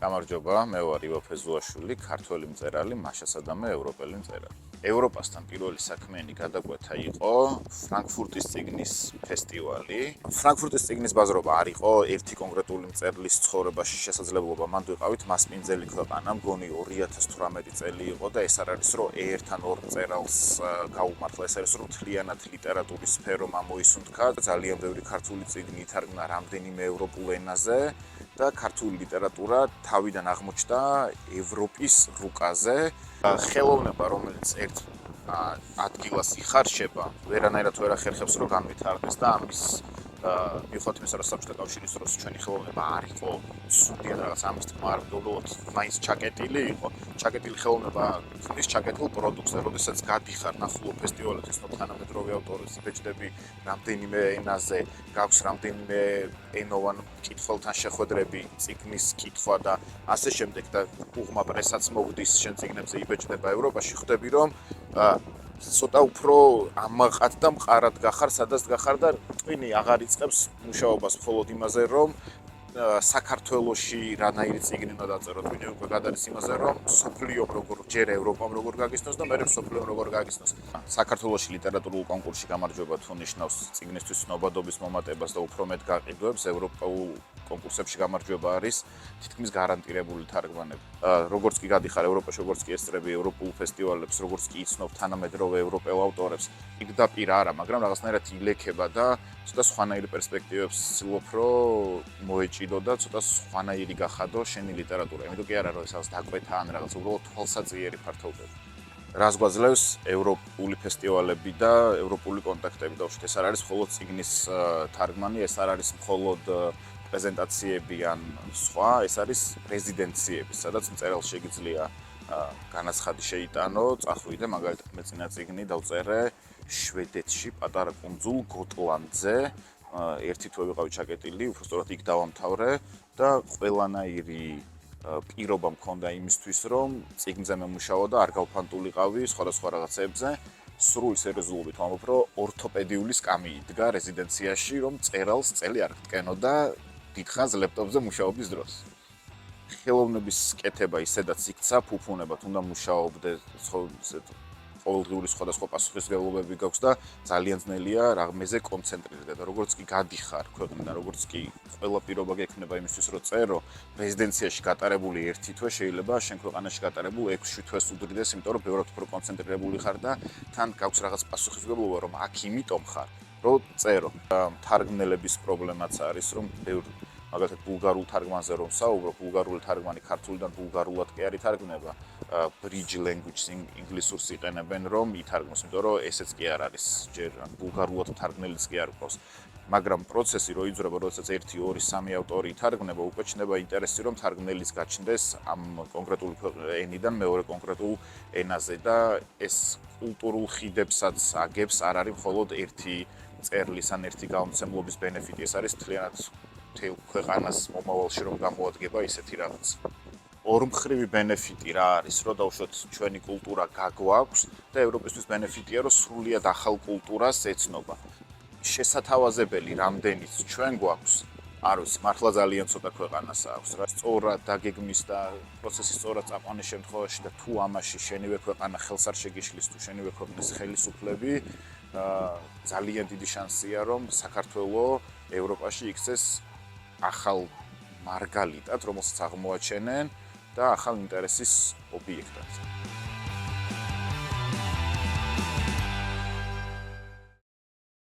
გამარჯობა, მე ვარ ივო ფეზუაშვილი, ქართველი მწერალი, მაშასადამე ევროპელი მწერალი. ევროპასთან პირველი საქმიანი გადაკვეთა იყო ფრანკფურტის წიგნის ფესტივალი. ფრანკფურტის წიგნის ბაზრობა არ იყო ერთი კონკრეტული მწერლის ცხოვრებაში შესაძლებლობა. მან ვიყავით მასპინძელი ქვეყანა, მგონი 2018 წელი იყო და ეს არ არის რომ ერთ ან ორ მწერალს გაუმართლა, ეს არის რომ მთლიანად ლიტერატურის სფერომ ამოისუნთქა. ძალიან ბევრი ქართული წიგნი ითარგმნა რამდენიმე ევროპულ ენაზე. და ქართული ლიტერატურა თავიდან აღმოჩნდა ევროპის რუკაზე. ხელოვნება, რომელიც ერთ ადგილას იხარშება, ვერანაირად ვერ ახერხებს რომ განვითარდეს და ამის მიუხედავად იმისა, რომ საბჭოთა კავშირის დროს ჩვენი ხელოვნება არ იყო სრულიად რაღაც ამის თქმა არ მდოვლოდ მაინც ჩაკეტილი იყო. ჩაკეტილი ხელოვნება ქმნის ჩაკეტილ პროდუქტს და როდესაც გადიხარ ნახულობ ფესტივალებს, ისნო თანამედროვე ავტორებს იბეჭდები რამდენიმე ენაზე, გაქვს რამდენიმე ენოვან მკითხველთან შეხვედრები, წიგნის კითხვა და ასე შემდეგ და უღმა პრესაც მოგდის შენ წიგნებზე იბეჭდება ევროპაში, ხვდები რომ ცოტა უფრო ამაყად და მყარად გახარ, სადაც გახარ და ტვინი აღარ იწყებს მუშაობას მხოლოდ იმაზე, რომ საქართველოში რანაირი წიგნი უნდა დაწერო, ტვინი უკვე გადადის იმაზე, რომ სოფლიომ როგორ ჯერ ევროპამ როგორ გაგიცნოს და მერე სოფლიომ როგორ გაგიცნოს. საქართველოში ლიტერატურულ კონკურსში გამარჯვება თუ ნიშნავს წიგნისთვის ცნობადობის მომატებას და უფრო მეტ გაყიდვებს, ევროპულ კონკურსებში გამარჯვება არის თითქმის გარანტირებული თარგმანები. როგორც კი გადიხარ ევროპაში, როგორც კი ესწრები ევროპულ ფესტივალებს, როგორც კი იცნობ თანამედროვე ევროპელ ავტორებს, პირდაპირ არა, მაგრამ რაღაცნაირად ილექება და ცოტა სხვანაირი პერსპექტივებს ცდილობ რომ მოეჭიდო და ცოტა სხვანაირი გახადო შენი ლიტერატურა. იმიტომ კი არა რომ ეს დაკვეთა ან რაღაც უბრალოდ თვალსაძიერი ფართობები. რას გვაძლევს ევროპული ფესტივალები და ევროპული კონტაქტები და უშუალოდ ეს არ არის მხოლოდ წიგნის თარგმანი, ეს არ არის მხოლოდ პრეზენტაციები ან სხვა, ეს არის რეზიდენციები, სადაც მწერალს შეგიძლია განაცხადი შეიტანო, წახვიდე, მაგალითად მე წინა წიგნი დავწერე შვედეთში, პატარა კუნძულ გოტლანდზე, ერთი თვე ვიყავი ჩაკეტილი, უბრალოდ იქ დავამთავრე და ყველანაირი პირობა მქონდა იმისთვის, რომ წიგნზე მემუშაო და არ გავფანტულიყავი სხვადასხვა რაღაცებზე. სრული სერიოზულობით ვამბობ, რომ ორთოპედიული სკამი იდგა რეზიდენციაში, რომ მწერალს წელი არ გტკენო და დიდხანს ლეპტოპზე მუშაობის დროს. ხელოვნების კეთება ისედაც იქცა, ფუფუნებად უნდა მუშაობდე, ყოველდღიური სხვადასხვა პასუხისმგებლობები გაქვს და ძალიან ძნელია რამეზე კონცენტრირდე და როგორც კი გადიხარ ქვეყნიდან, როგორც კი ყველა პირობა გექნება იმისთვის, რომ წერო, რეზიდენციაში გატარებული ერთი თვე შეიძლება შენ ქვეყანაში გატარებულ 6 თვეს უდრიდეს, იმიტომ რომ ბევრად უფრო კონცენტრირებული ხარ და თან გაქვს რაღაც პასუხისმგებლობა, რომ აქ იმიტომ ხარ, რომ წერო. თარგმნელების პრობლემაც არის, რომ მაგალითად ბულგარულ თარგმანზე რომ საუბრობ, ბულგარული თარგმანი ქართულიდან ბულგარულად კი არ ითარგმნება, bridge language ინგლისურს იყენებენ რომ ითარგმნოს, იმიტომ რომ ესეც კი არ არის, ჯერ ბულგარულად თარგმნელიც კი არ ყავს. მაგრამ პროცესი რო იძრება, როდესაც 1, 2, 3 ავტორი ითარგმნება, უკვე ჩნდება ინტერესი რომ თარგმნელის გაჩნდეს ამ კონკრეტული ენიდან მეორე კონკრეტულ ენაზე და ეს კულტურულ ხიდებსაც აგებს, არ არის მხოლოდ ერთი მწერლის ან ერთი გამომცემლობის ბენეფიტი, ეს არის მთლიანად მთელ ქვეყანას მომავალში რომ გამოადგება ისეთი რაღაც. ორმხრივი ბენეფიტი რა არის, რომ დაუშვათ ჩვენი კულტურა გაგვაქვს და ევროპისთვის ბენეფიტია, რომ სრულიად ახალ კულტურას ეცნობა. შესათავაზებელი რამდენიც ჩვენ გვაქვს, არ ვიცი, მართლა ძალიან ცოტა ქვეყანას აქვს რა. სწორად დაგეგმის და პროცესის სწორად წაყვანის შემთხვევაში და თუ ამაში შენივე ქვეყანა ხელს არ შეგიშლის, თუ შენივე ქვეყნის ხელისუფლები, ძალიან დიდი შანსია, რომ საქართველოს ევროპაში იქცეს ახალ მარგალიტად, რომელსაც აღმოაჩენენ და ახალ ინტერესის ობიექტად.